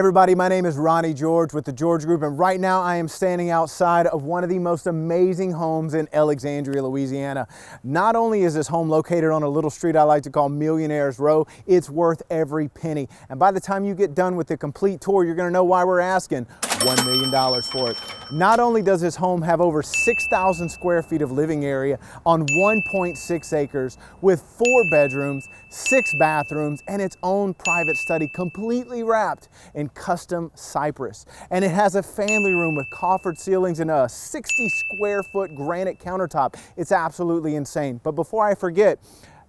everybody, my name is Ronnie George with the George Group, and right now I am standing outside of one of the most amazing homes in Alexandria, Louisiana. Not only is this home located on a little street I like to call Millionaires Row, it's worth every penny. And by the time you get done with the complete tour, you're gonna know why we're asking $1 million for it. Not only does this home have over 6,000 square feet of living area on 1.6 acres with 4 bedrooms, 6 bathrooms, and its own private study completely wrapped in custom cypress. And it has a family room with coffered ceilings and a 60 square foot granite countertop. It's absolutely insane. But before I forget,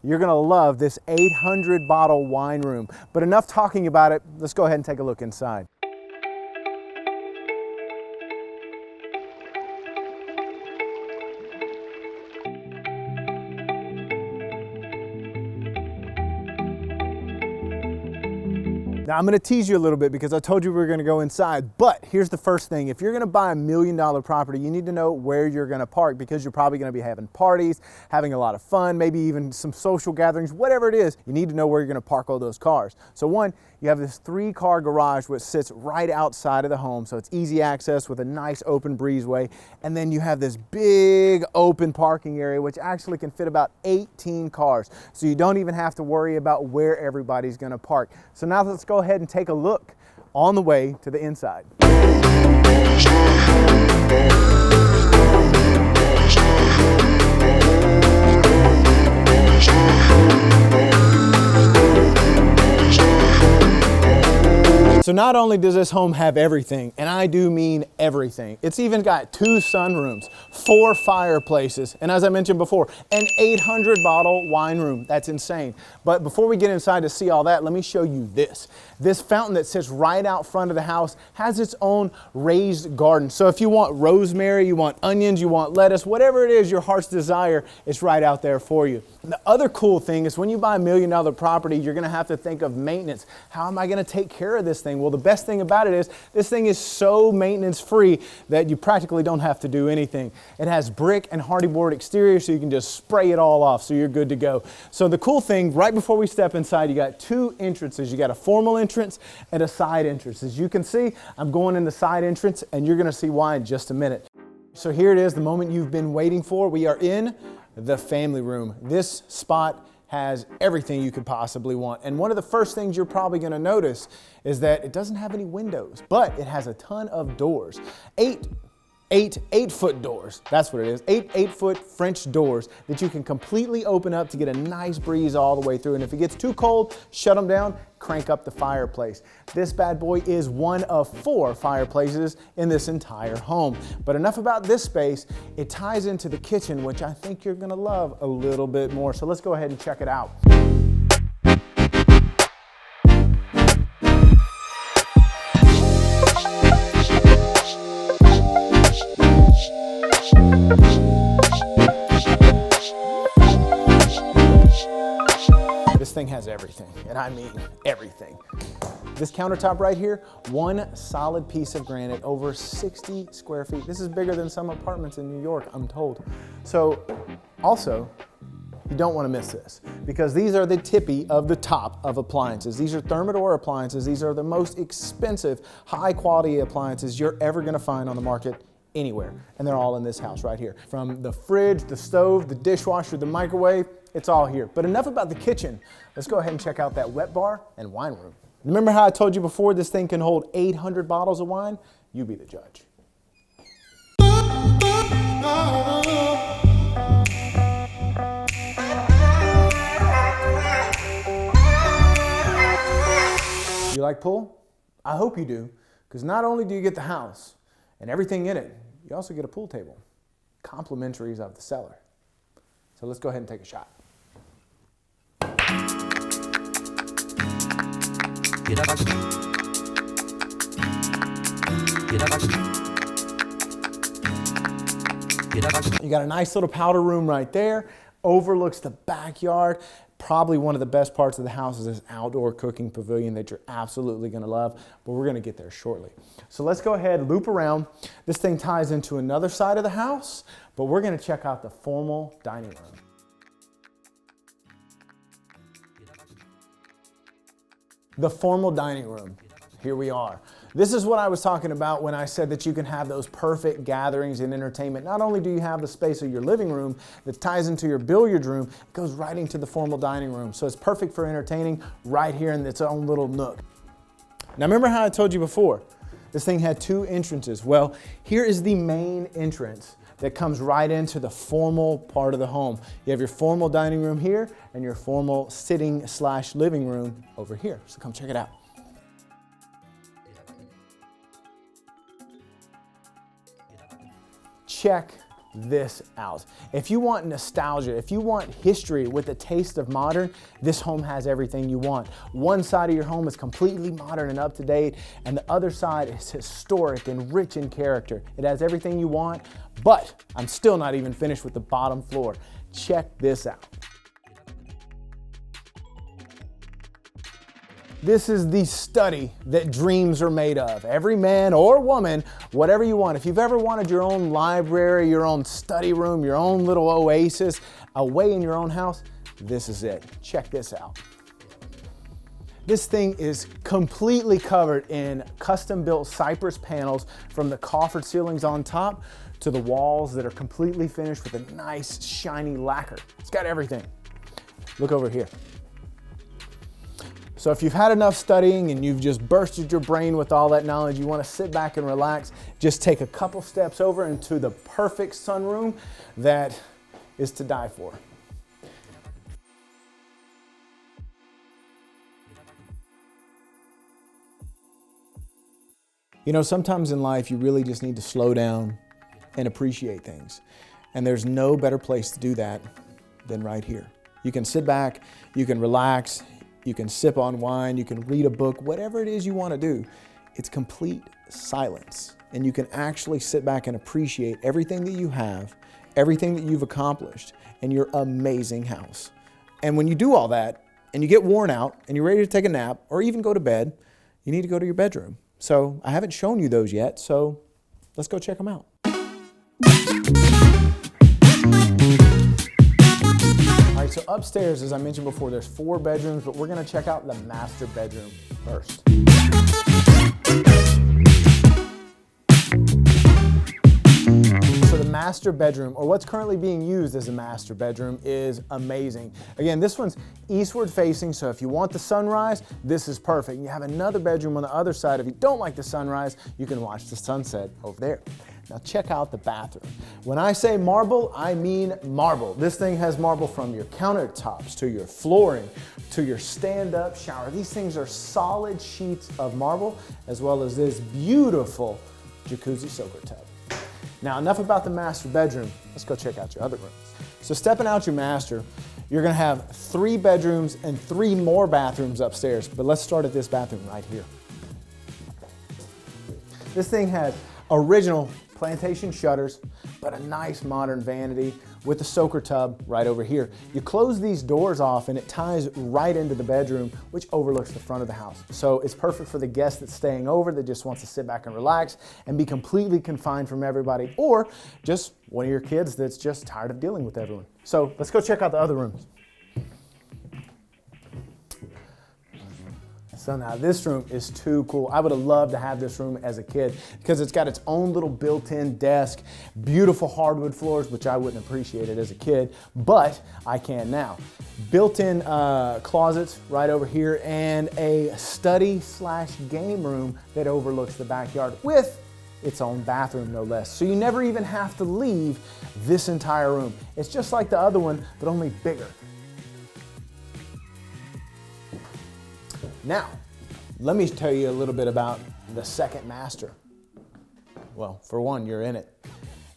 you're gonna love this 800 bottle wine room. But enough talking about it, let's go ahead and take a look inside. Now I'm gonna tease you a little bit because I told you we were gonna go inside, but here's the first thing. If you're gonna buy $1 million property, you need to know where you're gonna park because you're probably gonna be having parties, having a lot of fun, maybe even some social gatherings, whatever it is, you need to know where you're gonna park all those cars. So one, you have this 3-car garage which sits right outside of the home, so it's easy access with a nice open breezeway. And then you have this big open parking area which actually can fit about 18 cars. So you don't even have to worry about where everybody's gonna park. So now let's go ahead and take a look on the way to the inside. So not only does this home have everything, and I do mean everything, it's even got 2 sunrooms, 4 fireplaces, and as I mentioned before, an 800 bottle wine room. That's insane. But before we get inside to see all that, let me show you this. This fountain that sits right out front of the house has its own raised garden. So if you want rosemary, you want onions, you want lettuce, whatever it is your heart's desire, it's right out there for you. The other cool thing is when you buy $1 million property, you're gonna have to think of maintenance. How am I gonna take care of this thing? Well, the best thing about it is this thing is so maintenance free that you practically don't have to do anything. It has brick and hardy board exterior, so you can just spray it all off so you're good to go. So the cool thing, right before we step inside, you got 2 entrances. You got a formal entrance and a side entrance. As you can see, I'm going in the side entrance and you're gonna see why in just a minute. So here it is, the moment you've been waiting for. We are in the family room. This spot has everything you could possibly want. And one of the first things you're probably gonna notice is that it doesn't have any windows, but it has a ton of doors. 8-foot doors, that's what it is. 8-foot French doors that you can completely open up to get a nice breeze all the way through. And if it gets too cold, shut them down, crank up the fireplace. This bad boy is one of 4 fireplaces in this entire home. But enough about this space, it ties into the kitchen, which I think you're gonna love a little bit more. So let's go ahead and check it out. This thing has everything, and I mean everything. This countertop right here, one solid piece of granite, over 60 square feet. This is bigger than some apartments in New York, I'm told. So also, you don't want to miss this because these are the tippy of the top of appliances. These are Thermador appliances. These are the most expensive, high quality appliances you're ever going to find on the market anywhere. And they're all in this house right here. From the fridge, the stove, the dishwasher, the microwave, it's all here. But enough about the kitchen. Let's go ahead and check out that wet bar and wine room. Remember how I told you before this thing can hold 800 bottles of wine? You be the judge. You like pool? I hope you do, because not only do you get the house and everything in it, you also get a pool table. Complimentaries of the seller. So let's go ahead and take a shot. You got a nice little powder room right there, overlooks the backyard. Probably one of the best parts of the house is this outdoor cooking pavilion that you're absolutely gonna love, but we're gonna get there shortly. So let's go ahead, loop around. This thing ties into another side of the house, but we're gonna check out the formal dining room. The formal dining room. here we are. This is what I was talking about when I said that you can have those perfect gatherings and entertainment. Not only do you have the space of your living room that ties into your billiard room, it goes right into the formal dining room. So it's perfect for entertaining right here in its own little nook. Now remember how I told you before, this thing had 2 entrances. Well, here is the main entrance that comes right into the formal part of the home. You have your formal dining room here and your formal sitting/living room over here. So come check it out. Check this out. If you want nostalgia, if you want history with a taste of modern, this home has everything you want. One side of your home is completely modern and up to date, and the other side is historic and rich in character. It has everything you want, but I'm still not even finished with the bottom floor. Check this out. This is the study that dreams are made of. Every man or woman, whatever you want. If you've ever wanted your own library, your own study room, your own little oasis, away in your own house, this is it. Check this out. This thing is completely covered in custom-built cypress panels from the coffered ceilings on top to the walls that are completely finished with a nice shiny lacquer. It's got everything. Look over here. So if you've had enough studying and you've just bursted your brain with all that knowledge, you want to sit back and relax, just take a couple steps over into the perfect sunroom that is to die for. You know, sometimes in life you really just need to slow down and appreciate things. And there's no better place to do that than right here. You can sit back, you can relax, you can sip on wine, you can read a book, whatever it is you want to do. It's complete silence. And you can actually sit back and appreciate everything that you have, everything that you've accomplished, and your amazing house. And when you do all that, and you get worn out, and you're ready to take a nap, or even go to bed, you need to go to your bedroom. So I haven't shown you those yet, so let's go check them out. All right, so upstairs, as I mentioned before, there's 4 bedrooms, but we're gonna check out the master bedroom first. So the master bedroom, or what's currently being used as a master bedroom, is amazing. Again, this one's eastward facing, so if you want the sunrise, this is perfect. You have another bedroom on the other side. If you don't like the sunrise, you can watch the sunset over there. Now check out the bathroom. When I say marble, I mean marble. This thing has marble from your countertops to your flooring to your stand-up shower. These things are solid sheets of marble, as well as this beautiful jacuzzi soaker tub. Now enough about the master bedroom. Let's go check out your other rooms. So stepping out your master, you're gonna have 3 bedrooms and 3 more bathrooms upstairs, but let's start at this bathroom right here. This thing has original plantation shutters, but a nice modern vanity with the soaker tub right over here. You close these doors off and it ties right into the bedroom, which overlooks the front of the house. So it's perfect for the guest that's staying over that just wants to sit back and relax and be completely confined from everybody, or just one of your kids that's just tired of dealing with everyone. So let's go check out the other rooms. So now this room is too cool. I would have loved to have this room as a kid because it's got its own little built-in desk, beautiful hardwood floors, which I wouldn't appreciate it as a kid, but I can now. Built-in closets right over here and a study/game room that overlooks the backyard with its own bathroom, no less. So you never even have to leave this entire room. It's just like the other one, but only bigger. Now, let me tell you a little bit about the second master. Well, for one, you're in it.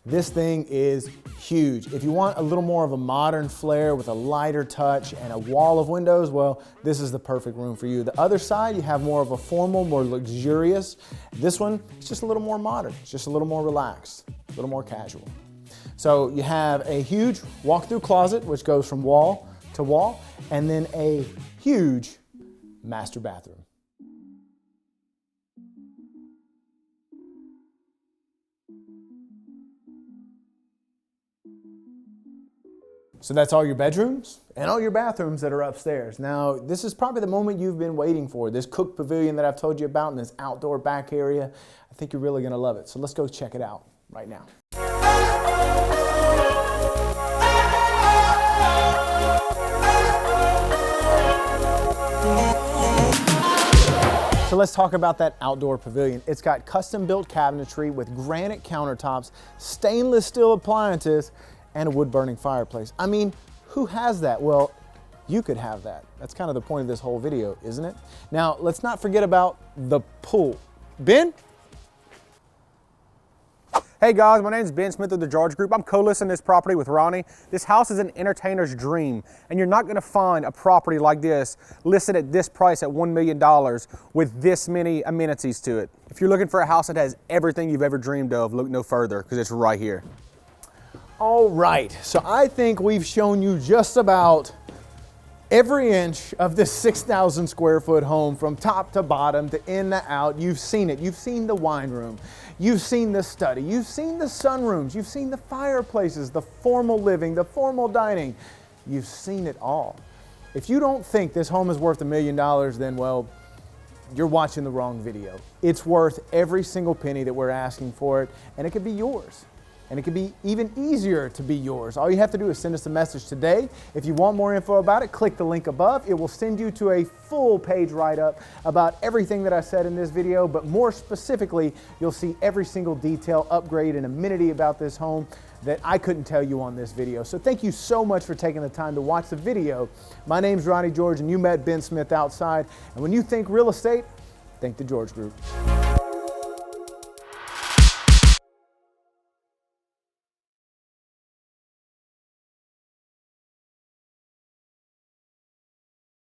This thing is huge. If you want a little more of a modern flair with a lighter touch and a wall of windows, well, this is the perfect room for you. The other side, you have more of a formal, more luxurious. This one, it's just a little more modern. It's just a little more relaxed, a little more casual. So you have a huge walk-through closet, which goes from wall to wall, and then a huge master bathroom. So that's all your bedrooms and all your bathrooms that are upstairs. Now, this is probably the moment you've been waiting for, this cook pavilion that I've told you about in this outdoor back area. I think you're really gonna love it. So let's go check it out right now. So let's talk about that outdoor pavilion. It's got custom built cabinetry with granite countertops, stainless steel appliances, and a wood burning fireplace. I mean, who has that? Well, you could have that. That's kind of the point of this whole video, isn't it? Now, let's not forget about the pool. Ben? Hey guys, my name is Ben Smith of the George Group. I'm co-listing this property with Ronnie. This house is an entertainer's dream, and you're not gonna find a property like this listed at this price at $1 million with this many amenities to it. If you're looking for a house that has everything you've ever dreamed of, look no further, because it's right here. All right, so I think we've shown you just about every inch of this 6,000 square foot home from top to bottom to in to out. You've seen it. You've seen the wine room. You've seen the study. You've seen the sunrooms. You've seen the fireplaces, the formal living, the formal dining. You've seen it all. If you don't think this home is worth $1 million, then, well, you're watching the wrong video. It's worth every single penny that we're asking for it, and it could be yours. And it could be even easier to be yours. All you have to do is send us a message today. If you want more info about it, click the link above. It will send you to a full page write-up about everything that I said in this video, but more specifically, you'll see every single detail, upgrade, and amenity about this home that I couldn't tell you on this video. So thank you so much for taking the time to watch the video. My name's Ronnie George, and you met Ben Smith outside. And when you think real estate, think the George Group.